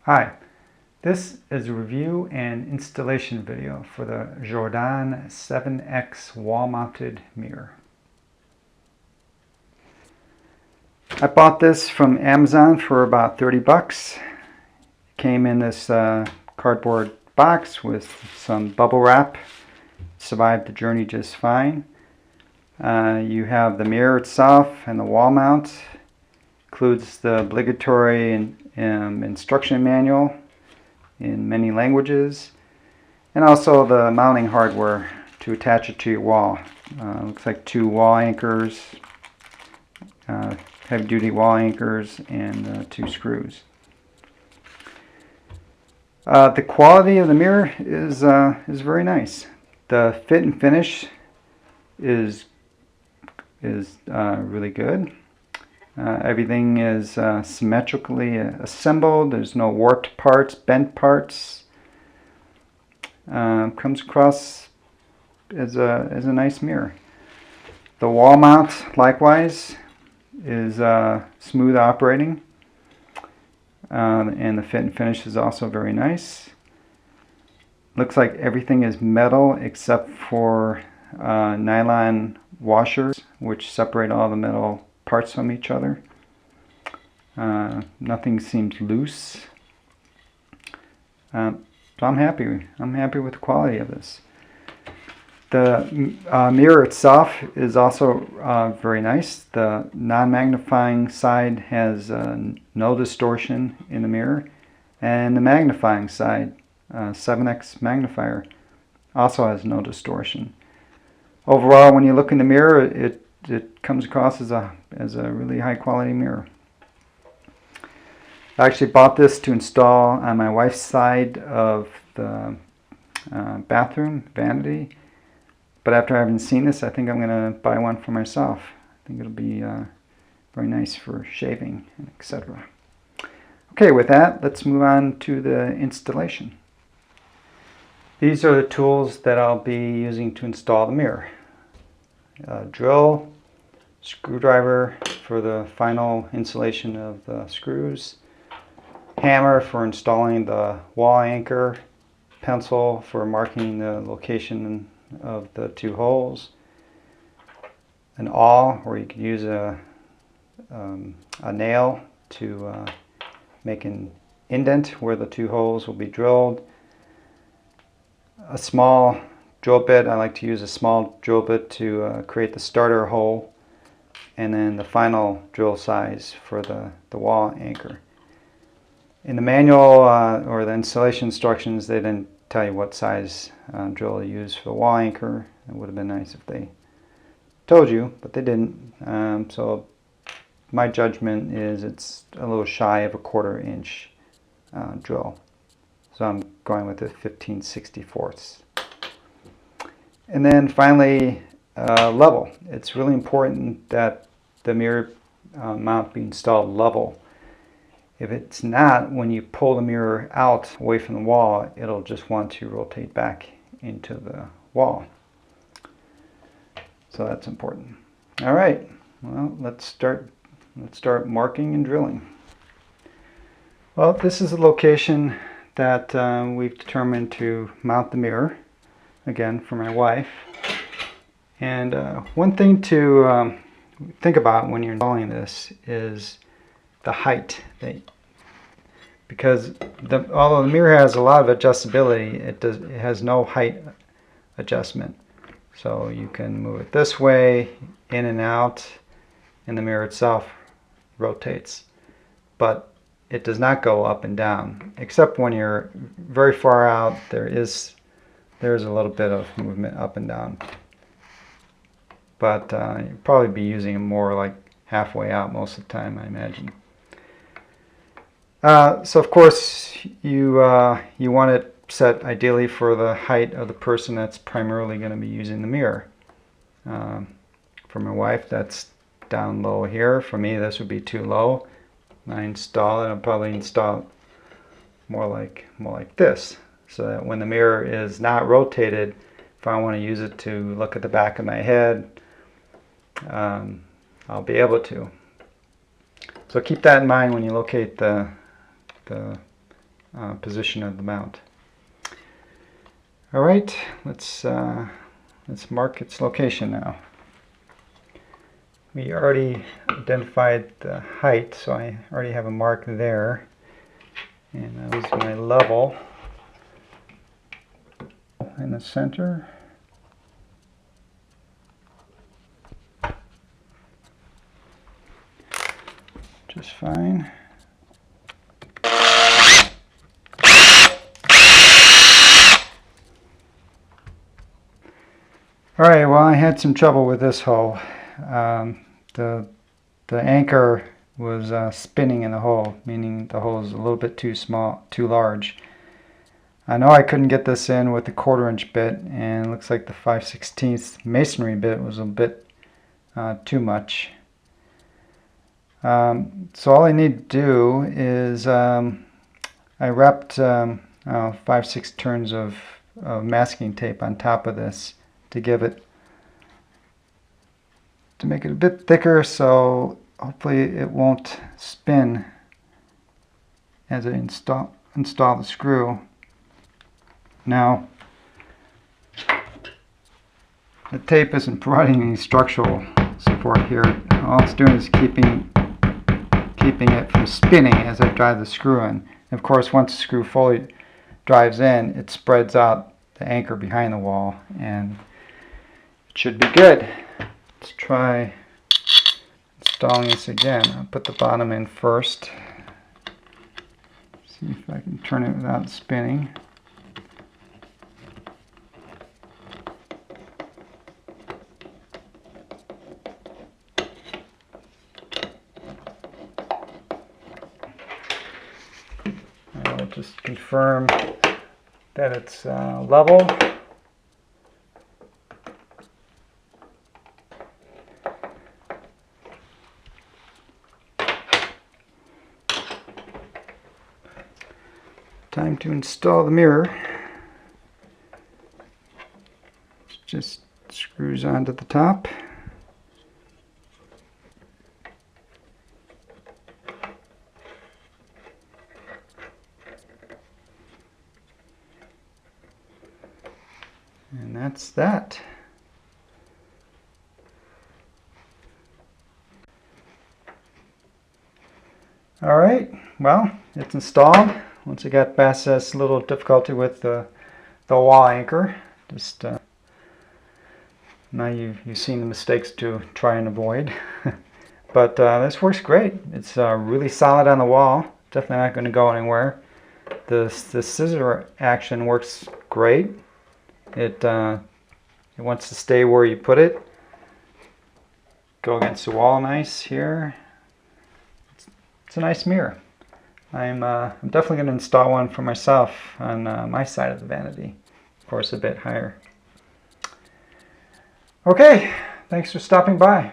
Hi, this is a review and installation video for the Jerdon 7X wall-mounted mirror. I bought this from Amazon for about 30 bucks. It came in this cardboard box with some bubble wrap. Survived the journey just fine. You have the mirror itself and the wall mount. Includes the obligatory instruction manual in many languages, and also the mounting hardware to attach it to your wall. Looks like two wall anchors, heavy-duty wall anchors, and two screws. The quality of the mirror is very nice. The fit and finish is really good. Everything is symmetrically assembled. There's no warped parts, bent parts. Comes across as a nice mirror. The wall mount, likewise, is smooth operating, and the fit and finish is also very nice. Looks like everything is metal except for nylon washers, which separate all the metal parts from each other. Nothing seems loose. So I'm happy. I'm happy with the quality of this. The mirror itself is also very nice. The non-magnifying side has no distortion in the mirror, and the magnifying side, 7X magnifier, also has no distortion. Overall, when you look in the mirror, it comes across as a really high quality mirror. I actually bought this to install on my wife's side of the bathroom vanity, but after having seen this, I think I'm going to buy one for myself. I think it'll be very nice for shaving, etc. Okay, with that, let's move on to the installation. These are the tools that I'll be using to install the mirror. Drill, screwdriver for the final installation of the screws, hammer for installing the wall anchor, pencil for marking the location of the two holes, an awl, or you could use a nail to make an indent where the two holes will be drilled, a small drill bit. I like to use a small drill bit to create the starter hole, and then the final drill size for the wall anchor. In the manual or the installation instructions, they didn't tell you what size drill to use for the wall anchor. It would have been nice if they told you, but they didn't. So my judgment is it's a little shy of a 1/4 inch drill. So I'm going with a 15/64. And then finally, level. It's really important that the mirror mount be installed level. If it's not, when you pull the mirror out away from the wall, it'll just want to rotate back into the wall. So that's important. All right, well, let's start marking and drilling. Well, this is the location that we've determined to mount the mirror, again for my wife. And one thing to think about when you're installing this is the height, because although the mirror has a lot of adjustability, it has no height adjustment. So you can move it this way, in and out, and the mirror itself rotates. But it does not go up and down, except when you're very far out. There's a little bit of movement up and down, but you'll probably be using it more like halfway out most of the time, I imagine. So of course you want it set ideally for the height of the person that's primarily going to be using the mirror. For my wife, that's down low here. For me, this would be too low. When I install it, I'll probably install it more like this, so that when the mirror is not rotated, if I want to use it to look at the back of my head, I'll be able to. So keep that in mind when you locate the position of the mount. All right, let's mark its location now. We already identified the height, so I already have a mark there. And that is my level in the center. Just fine. All right, well, I had some trouble with this hole. The anchor was spinning in the hole, meaning the hole is a little bit too small, too large. I know I couldn't get this in with the 1/4" bit, and it looks like the 5/16 masonry bit was a bit too much. So all I need to do is I wrapped 5-6 turns of masking tape on top of this to make it a bit thicker, so hopefully it won't spin as I install the screw. Now, the tape isn't providing any structural support here. All it's doing is keeping it from spinning as I drive the screw in. And of course, once the screw fully drives in, it spreads out the anchor behind the wall, and it should be good. Let's try installing this again. I'll put the bottom in first. See if I can turn it without spinning. I'll just confirm that it's level. Time to install the mirror. It just screws onto the top. And that's that. All right, well, it's installed. Once I got past this little difficulty with the wall anchor, just now you've seen the mistakes to try and avoid. But this works great. It's really solid on the wall. Definitely not going to go anywhere. The scissor action works great. It wants to stay where you put it. Go against the wall nice here. It's a nice mirror. I'm definitely going to install one for myself on my side of the vanity. Of course, a bit higher. Okay, thanks for stopping by.